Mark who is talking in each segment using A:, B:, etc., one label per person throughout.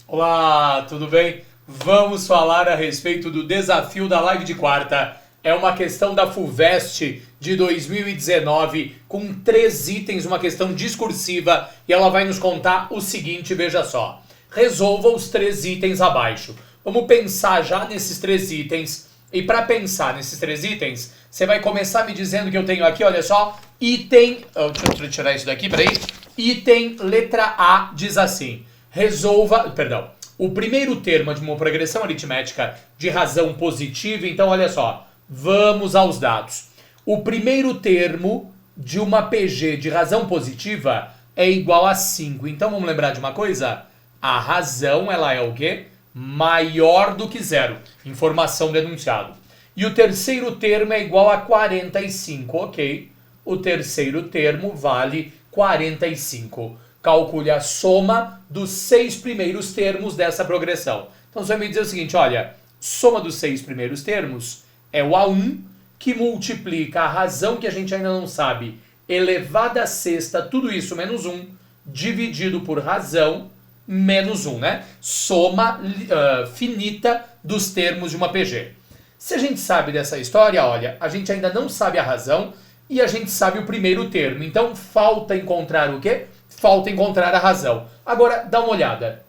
A: Olá, tudo bem? Vamos falar a respeito do desafio da live de quarta. É uma questão da FUVEST de 2019 com 3 itens, uma questão discursiva, e ela vai nos contar o seguinte, veja só. Resolva os 3 itens abaixo. Vamos pensar já nesses 3 itens. E para pensar nesses 3 itens, você vai começar me dizendo que eu tenho aqui, olha só, item... deixa eu tirar isso daqui, peraí. Item letra A diz assim... Resolva, perdão, o primeiro termo de uma progressão aritmética de razão positiva, então olha só, vamos aos dados. O primeiro termo de uma PG de razão positiva é igual a 5. Então vamos lembrar de uma coisa? A razão, ela é o quê? Maior do que zero. Informação do enunciado. E o terceiro termo é igual a 45, ok? O terceiro termo vale 45. Calcule a soma dos 6 primeiros termos dessa progressão. Então você vai me dizer o seguinte, olha, soma dos 6 primeiros termos é o A1, que multiplica a razão que a gente ainda não sabe, elevada à sexta, tudo isso menos 1, dividido por razão, menos 1, né? Soma finita dos termos de uma PG. Se a gente sabe dessa história, olha, a gente ainda não sabe a razão e a gente sabe o primeiro termo. Então falta encontrar o quê? Falta encontrar a razão. Agora, dá uma olhada.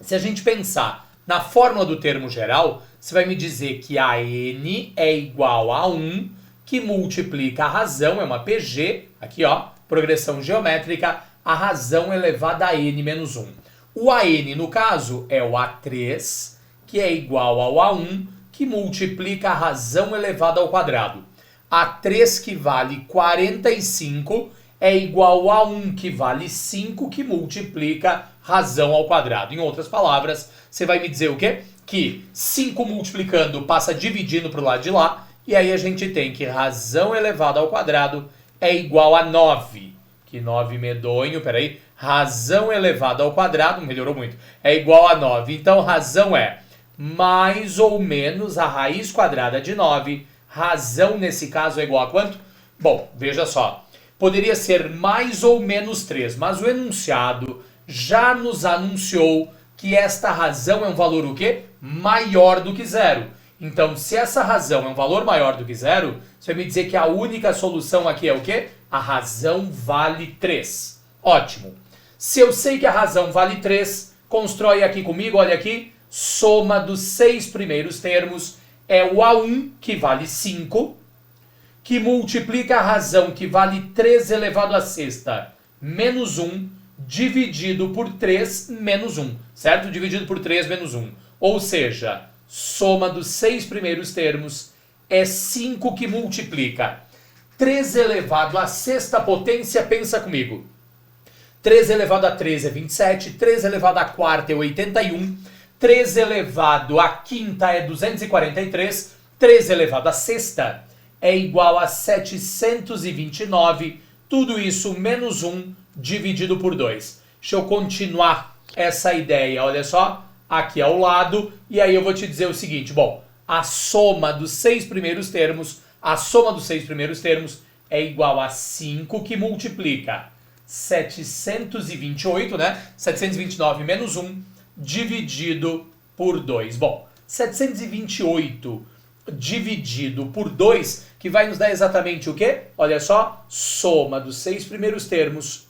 A: Se a gente pensar na fórmula do termo geral, você vai me dizer que a n é igual a 1, que multiplica a razão, é uma PG, aqui ó, progressão geométrica, a razão elevada a n menos 1. O AN, no caso, é o A3, que é igual ao A1, que multiplica a razão elevada ao quadrado. A3, que vale 45, é igual a 1, que vale 5, que multiplica razão ao quadrado. Em outras palavras, você vai me dizer o quê? Que 5 multiplicando passa dividindo para o lado de lá, e aí a gente tem que razão elevada ao quadrado é igual a 9. Que 9 medonho, peraí. Razão elevada ao quadrado, melhorou muito, é igual a 9. Então, razão é mais ou menos a raiz quadrada de 9. Razão, nesse caso, é igual a quanto? Bom, veja só. Poderia ser mais ou menos 3, mas o enunciado já nos anunciou que esta razão é um valor o quê? Maior do que zero. Então, se essa razão é um valor maior do que zero, você vai me dizer que a única solução aqui é o quê? A razão vale 3. Ótimo. Se eu sei que a razão vale 3, constrói aqui comigo, olha aqui, soma dos 6 primeiros termos é o A1, que vale 5, que multiplica a razão, que vale 3 elevado à sexta, menos 1, dividido por 3, menos 1, certo? Dividido por 3, menos 1. Ou seja, soma dos 6 primeiros termos é 5 que multiplica 3 elevado à sexta potência, pensa comigo. 3 elevado a 3 é 27, 3 elevado à quarta é 81, 3 elevado à quinta é 243, 3 elevado à sexta é igual a 729, tudo isso menos 1 dividido por 2. Deixa eu continuar essa ideia, olha só, aqui ao lado, e aí eu vou te dizer o seguinte, bom, a soma dos 6 primeiros termos, é igual a 5 que multiplica 728, né? 729 menos 1 dividido por 2. Bom, 728 dividido por 2, que vai nos dar exatamente o quê? Olha só, soma dos 6 primeiros termos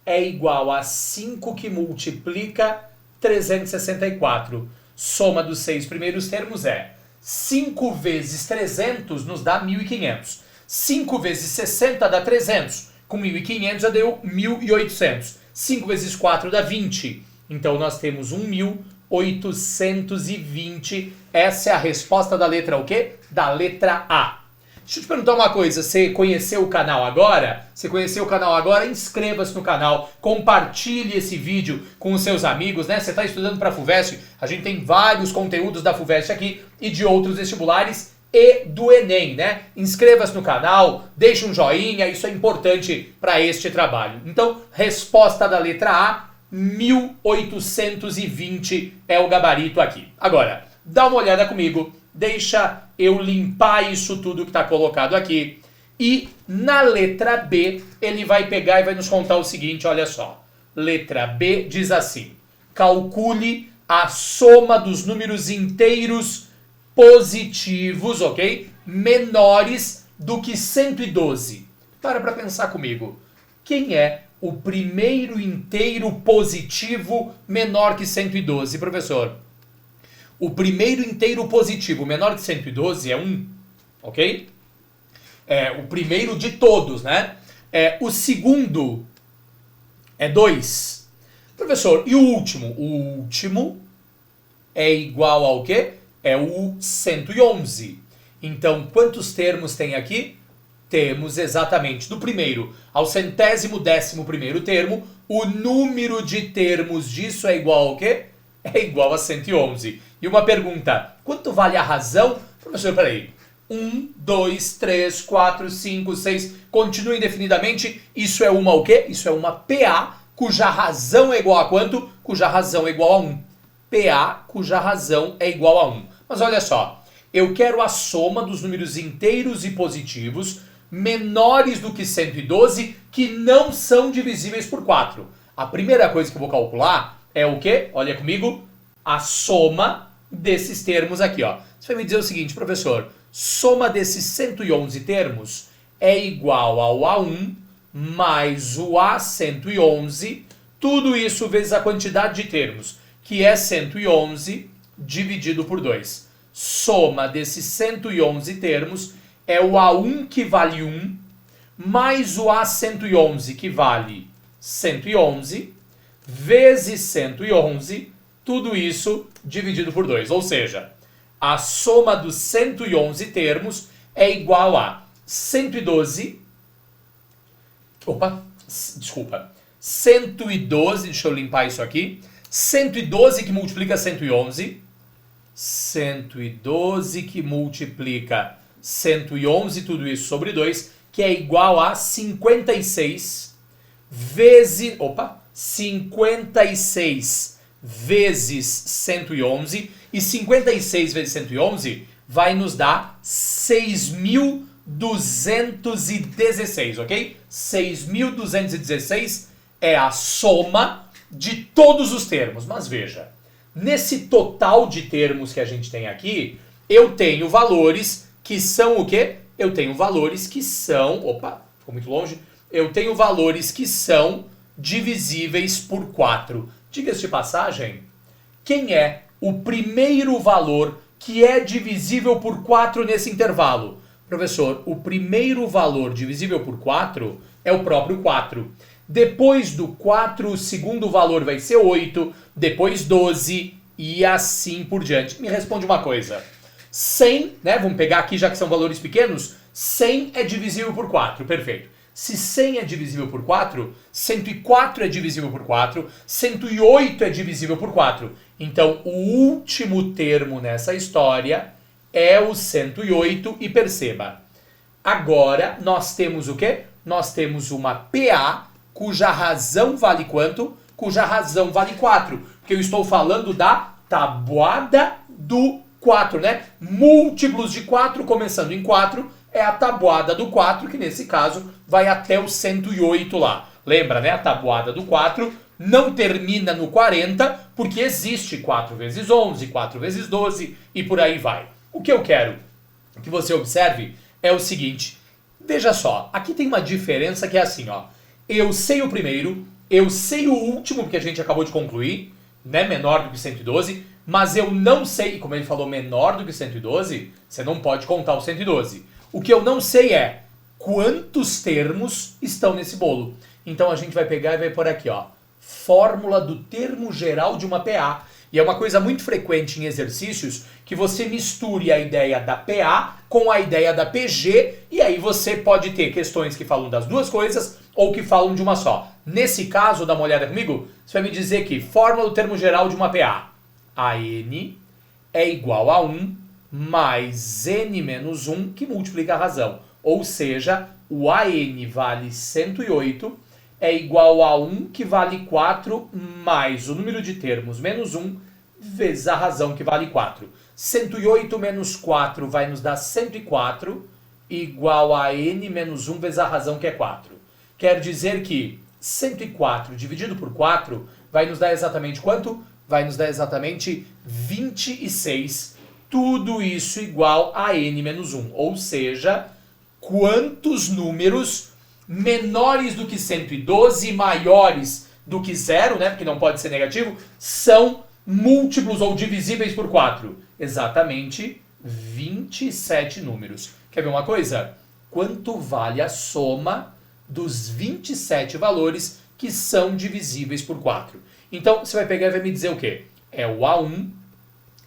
A: é igual a 5 que multiplica 364. Soma dos 6 primeiros termos é 5 vezes 300 nos dá 1.500. 5 vezes 60 dá 300. Com 1.500 já deu 1.800. 5 vezes 4 dá 20. Então nós temos 1.820. Essa é a resposta da letra o quê? Da letra A. Deixa eu te perguntar uma coisa, você conheceu o canal agora? Se conheceu o canal agora, inscreva-se no canal, compartilhe esse vídeo com os seus amigos, né? Você está estudando para a FUVEST, a gente tem vários conteúdos da FUVEST aqui e de outros vestibulares e do Enem, né? Inscreva-se no canal, deixe um joinha, isso é importante para este trabalho. Então, resposta da letra A, 1820 é o gabarito aqui. Agora, dá uma olhada comigo, deixa eu limpar isso tudo que está colocado aqui. E na letra B, ele vai pegar e vai nos contar o seguinte, olha só. Letra B diz assim: calcule a soma dos números inteiros positivos, ok? Menores do que 112. Para pensar comigo. Quem é o primeiro inteiro positivo menor que 112, professor? O primeiro inteiro positivo menor que 112 é 1, ok? É o primeiro de todos, né? O segundo é 2. Professor, e o último? O último é igual ao quê? É o 111. Então, quantos termos tem aqui? Temos exatamente do primeiro ao 111º termo, o número de termos disso é igual ao quê? É igual a 111. E uma pergunta, quanto vale a razão? Professor, peraí. 1, 2, 3, 4, 5, 6, continua indefinidamente. Isso é uma o quê? Isso é uma PA, cuja razão é igual a quanto? Cuja razão é igual a 1. PA, cuja razão é igual a 1. Mas olha só, eu quero a soma dos números inteiros e positivos menores do que 112 que não são divisíveis por 4. A primeira coisa que eu vou calcular é o quê? Olha comigo, a soma desses termos aqui, ó. Você vai me dizer o seguinte, professor, soma desses 111 termos é igual ao A1 mais o A111, tudo isso vezes a quantidade de termos, que é 111 dividido por 2. Soma desses 111 termos é o A1 que vale 1, mais o A111 que vale 111, vezes 111, tudo isso dividido por 2. Ou seja, a soma dos 111 termos é igual a 112, 112, deixa eu limpar isso aqui, 112 que multiplica 111, 112 que multiplica 111, tudo isso sobre 2, que é igual a 56 vezes... 56 vezes 111. E 56 vezes 111 vai nos dar 6.216, ok? 6.216 é a soma de todos os termos. Mas veja, nesse total de termos que a gente tem aqui, eu tenho valores que são o quê? Eu tenho valores que são... ficou muito longe. Eu tenho valores que são divisíveis por 4. Diga-se de passagem, quem é o primeiro valor que é divisível por 4 nesse intervalo? Professor, o primeiro valor divisível por 4 é o próprio 4. Depois do 4, o segundo valor vai ser 8, depois 12 e assim por diante. Me responde uma coisa. 100, né? Vamos pegar aqui já que são valores pequenos. 100 é divisível por 4, perfeito. Se 100 é divisível por 4, 104 é divisível por 4, 108 é divisível por 4. Então, o último termo nessa história é o 108 e perceba. Agora, nós temos o quê? Nós temos uma PA cuja razão vale quanto? Cuja razão vale 4. Porque eu estou falando da tabuada do 4, né? Múltiplos de 4 começando em 4 é a tabuada do 4, que nesse caso vai até o 108 lá. Lembra, né? A tabuada do 4 não termina no 40, porque existe 4 vezes 11, 4 vezes 12 e por aí vai. O que eu quero que você observe é o seguinte. Veja só, aqui tem uma diferença que é assim, ó. Eu sei o primeiro, eu sei o último, porque a gente acabou de concluir, né? Menor do que 112, mas eu não sei, e como ele falou menor do que 112, você não pode contar o 112. O que eu não sei é quantos termos estão nesse bolo. Então a gente vai pegar e vai pôr aqui, ó, fórmula do termo geral de uma PA. E é uma coisa muito frequente em exercícios que você misture a ideia da PA com a ideia da PG, e aí você pode ter questões que falam das duas coisas ou que falam de uma só. Nesse caso, dá uma olhada comigo, você vai me dizer que fórmula do termo geral de uma PA. AN é igual a 1 mais N menos 1, que multiplica a razão. Ou seja, o AN vale 108, é igual a 1 que vale 4, mais o número de termos menos 1, vezes a razão que vale 4. 108 menos 4 vai nos dar 104, igual a N menos 1 vezes a razão que é 4. Quer dizer que 104 dividido por 4 vai nos dar exatamente quanto? Vai nos dar exatamente 26. Tudo isso igual a n menos 1. Ou seja, quantos números menores do que 112 e maiores do que 0, né, porque não pode ser negativo, são múltiplos ou divisíveis por 4? Exatamente 27 números. Quer ver uma coisa? Quanto vale a soma dos 27 valores que são divisíveis por 4? Então, você vai pegar e vai me dizer o quê? É o A1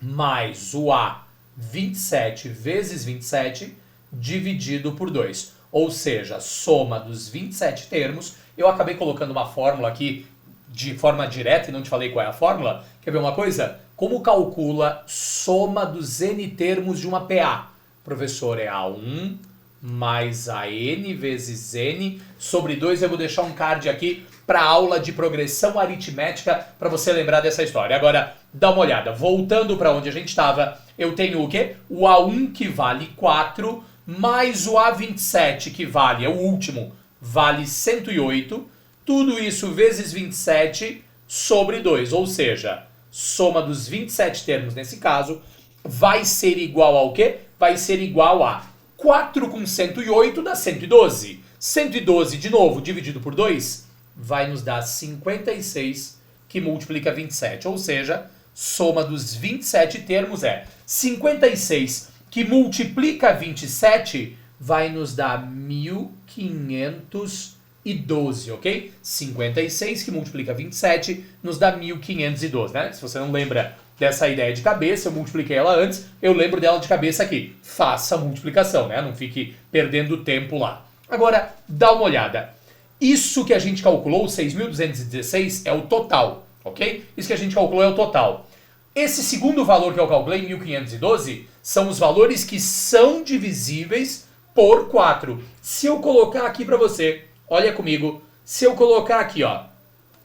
A: mais o A27 vezes 27 dividido por 2. Ou seja, a soma dos 27 termos. Eu acabei colocando uma fórmula aqui de forma direta e não te falei qual é a fórmula. Quer ver uma coisa? Como calcula soma dos n termos de uma PA? Professor, é A1 mais a n vezes n sobre 2. Eu vou deixar um card aqui para aula de progressão aritmética para você lembrar dessa história. Agora, dá uma olhada. Voltando para onde a gente estava, eu tenho o quê? O A1 que vale 4, mais o A27 que vale, é o último, vale 108. Tudo isso vezes 27 sobre 2. Ou seja, soma dos 27 termos nesse caso vai ser igual ao quê? Vai ser igual a 4 com 108 dá 112. 112, de novo, dividido por 2, vai nos dar 56, que multiplica 27. Ou seja, soma dos 27 termos é 56, que multiplica 27, vai nos dar 1512, ok? 56, que multiplica 27, nos dá 1512, né? Se você não lembra dessa ideia de cabeça, eu multipliquei ela antes, eu lembro dela de cabeça aqui. Faça a multiplicação, né? Não fique perdendo tempo lá. Agora, dá uma olhada. Isso que a gente calculou, 6.216, é o total, ok? Isso que a gente calculou é o total. Esse segundo valor que eu calculei, 1512, são os valores que são divisíveis por 4. Se eu colocar aqui para você, olha comigo, se eu colocar aqui, ó,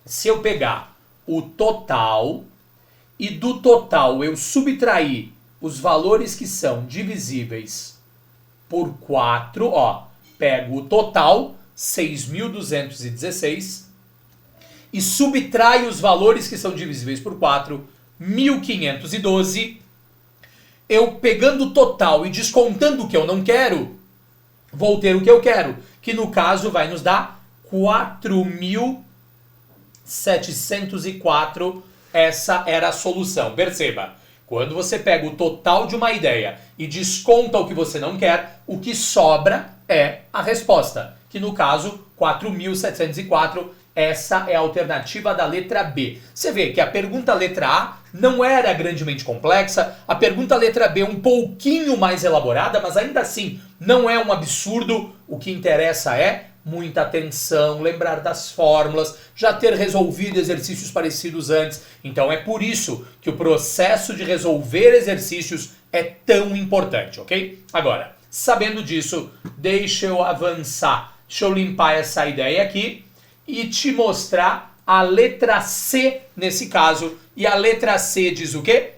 A: se eu pegar o total e do total eu subtrair os valores que são divisíveis por 4, ó, pego o total, 6.216, e subtrai os valores que são divisíveis por 4, 1512, eu pegando o total e descontando o que eu não quero, vou ter o que eu quero, que no caso vai nos dar 4.704. Essa era a solução. Perceba, quando você pega o total de uma ideia e desconta o que você não quer, o que sobra é a resposta, que no caso, 4.704, essa é a alternativa da letra B. Você vê que a pergunta letra A não era grandemente complexa, a pergunta letra B um pouquinho mais elaborada, mas ainda assim não é um absurdo. O que interessa é muita atenção, lembrar das fórmulas, já ter resolvido exercícios parecidos antes. Então é por isso que o processo de resolver exercícios é tão importante, ok? Agora, sabendo disso, deixa eu avançar, deixa eu limpar essa ideia aqui e te mostrar a letra C nesse caso. E a letra C diz o quê?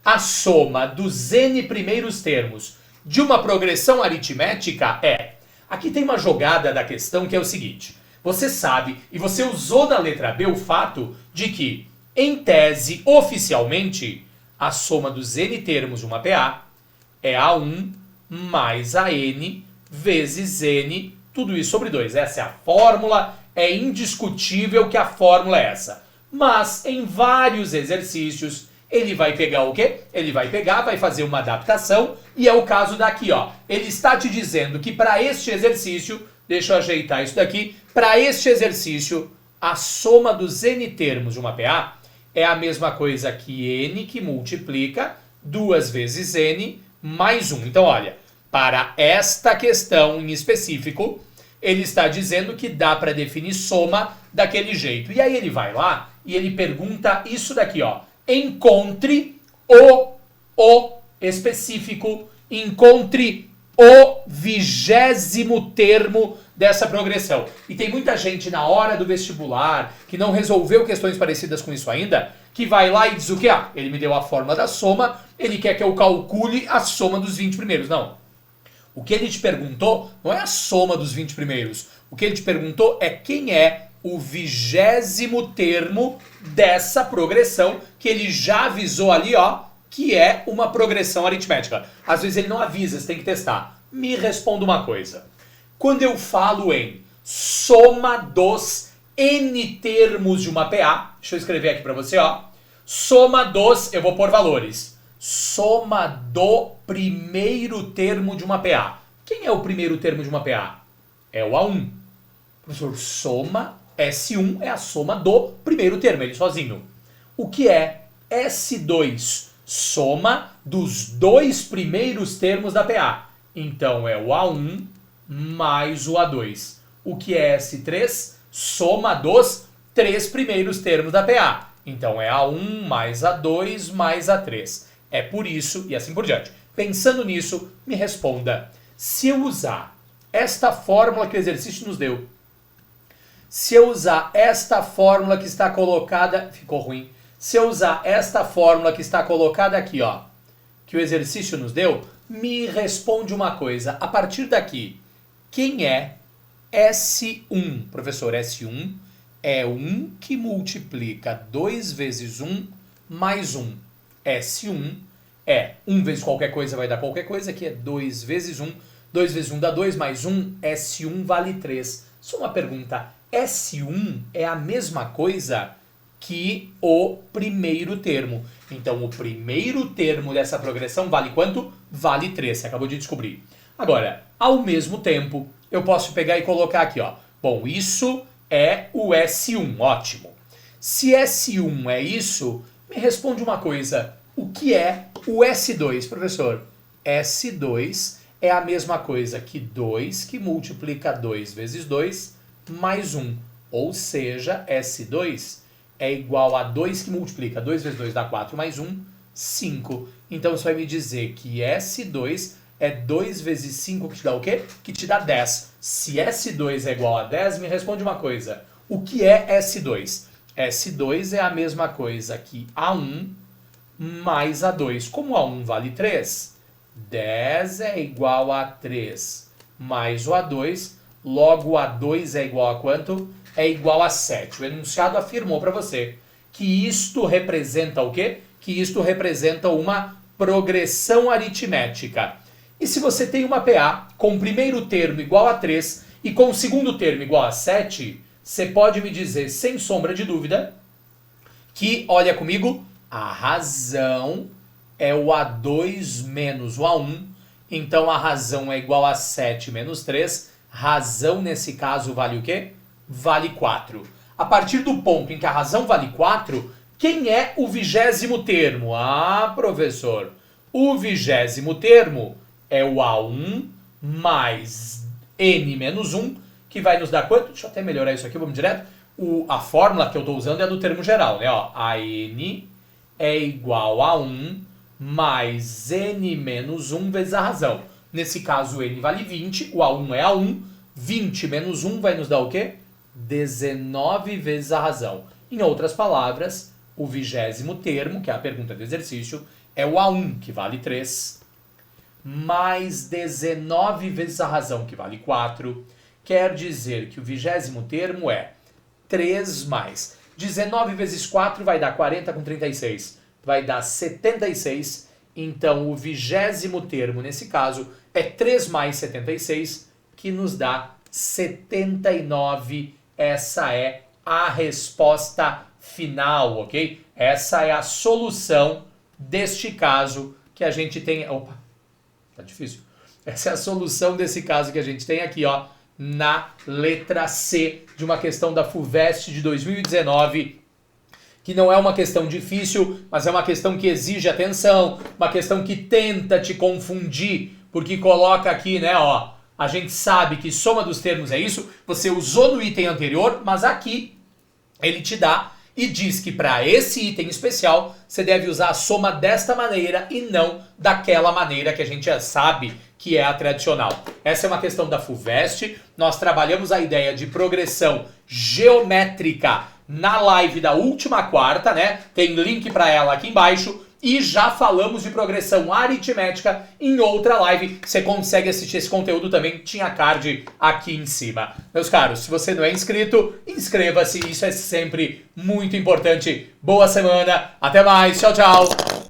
A: A soma dos n primeiros termos de uma progressão aritmética é... Aqui tem uma jogada da questão que é o seguinte. Você sabe, e você usou na letra B o fato de que, em tese, oficialmente, a soma dos n termos de uma PA é A1 mais AN vezes N, tudo isso sobre 2. Essa é a fórmula, é indiscutível que a fórmula é essa. Mas, em vários exercícios, ele vai pegar o quê? Ele vai pegar, vai fazer uma adaptação, e é o caso daqui, ó. Ele está te dizendo que para este exercício, deixa eu ajeitar isso daqui, para este exercício, a soma dos n termos de uma PA é a mesma coisa que n que multiplica 2 vezes n mais 1. Então, olha, para esta questão em específico, ele está dizendo que dá para definir soma daquele jeito. E aí ele vai lá e ele pergunta isso daqui, ó. Encontre o específico, encontre o 20º termo dessa progressão. E tem muita gente na hora do vestibular que não resolveu questões parecidas com isso ainda, que vai lá e diz o quê? Ah, ele me deu a fórmula da soma, ele quer que eu calcule a soma dos 20 primeiros. Não. O que ele te perguntou não é a soma dos 20 primeiros. O que ele te perguntou é quem é o 20º termo dessa progressão que ele já avisou ali, ó, que é uma progressão aritmética. Às vezes ele não avisa, você tem que testar. Me responda uma coisa. Quando eu falo em soma dos n termos de uma PA, deixa eu escrever aqui para você, ó. Soma dos, eu vou pôr valores. Soma do primeiro termo de uma PA. Quem é o primeiro termo de uma PA? É o A1. Professor, soma S1 é a soma do primeiro termo, ele sozinho. O que é S2? Soma dos dois primeiros termos da PA. Então é o A1 mais o A2. O que é S3? Soma dos três primeiros termos da PA. Então é A1 mais A2 mais A3. É por isso e assim por diante. Pensando nisso, me responda. Se eu usar esta fórmula que o exercício nos deu, se eu usar esta fórmula que está colocada... Ficou ruim. Se eu usar esta fórmula que está colocada aqui, ó, que o exercício nos deu, me responde uma coisa. A partir daqui, quem é S1? Professor, S1 é 1 que multiplica 2 vezes 1 mais 1. S1 é 1 vezes qualquer coisa vai dar qualquer coisa, que é 2 vezes 1. 2 vezes 1 dá 2, mais 1, S1 vale 3. Só uma pergunta, S1 é a mesma coisa que o primeiro termo. Então, o primeiro termo dessa progressão vale quanto? Vale 3, você acabou de descobrir. Agora, ao mesmo tempo, eu posso pegar e colocar aqui, ó. Bom, isso é o S1, ótimo. Se S1 é isso, me responde uma coisa. O que é o S2, professor? S2 é a mesma coisa que 2 que multiplica 2 vezes 2 mais 1. Ou seja, S2 é igual a 2 que multiplica 2 vezes 2 dá 4 mais 1, 5. Então você vai me dizer que S2 é 2 vezes 5 que te dá o quê? Que te dá 10. Se S2 é igual a 10, me responde uma coisa. O que é S2? S2 é a mesma coisa que A1 mais A2. Como A1 vale 3, 10 é igual a 3 mais o A2, logo o A2 é igual a quanto? É igual a 7. O enunciado afirmou para você que isto representa o quê? Que isto representa uma progressão aritmética. E se você tem uma PA com o primeiro termo igual a 3 e com o segundo termo igual a 7, você pode me dizer, sem sombra de dúvida, que, olha comigo, a razão é o A2 menos o A1. Então a razão é igual a 7 menos 3. Razão, nesse caso, vale o quê? Vale 4. A partir do ponto em que a razão vale 4, quem é o 20º termo? Ah, professor, o 20º termo é o A1 mais N menos 1, que vai nos dar quanto? Deixa eu até melhorar isso aqui, vamos direto. A fórmula que eu estou usando é a do termo geral, né? Ó, a N é igual a 1 mais N menos 1 vezes a razão. Nesse caso, o N vale 20, o A1 é A1, 20 menos 1 vai nos dar o quê? 19 vezes a razão. Em outras palavras, o 20º termo, que é a pergunta do exercício, é o A1, que vale 3, mais 19 vezes a razão, que vale 4. Quer dizer que o 20º termo é 3 mais 19 vezes 4 vai dar 40 com 36. Vai dar 76. Então, o 20º termo, nesse caso, é 3 mais 76, que nos dá 79. Essa é a resposta final, ok? Essa é a solução deste caso que a gente tem... Opa, tá difícil. Essa é a solução desse caso que a gente tem aqui, ó, na letra C de uma questão da FUVEST de 2019, que não é uma questão difícil, mas é uma questão que exige atenção, uma questão que tenta te confundir, porque coloca aqui, né, ó, a gente sabe que soma dos termos é isso, você usou no item anterior, mas aqui ele te dá e diz que para esse item especial você deve usar a soma desta maneira e não daquela maneira que a gente já sabe que é a tradicional. Essa é uma questão da FUVEST. Nós trabalhamos a ideia de progressão geométrica na live da última quarta, né? Tem link para ela aqui embaixo. e já falamos de progressão aritmética em outra live. Você consegue assistir esse conteúdo também, tinha card aqui em cima. Meus caros, se você não é inscrito, inscreva-se, isso é sempre muito importante. Boa semana, até mais, tchau, tchau!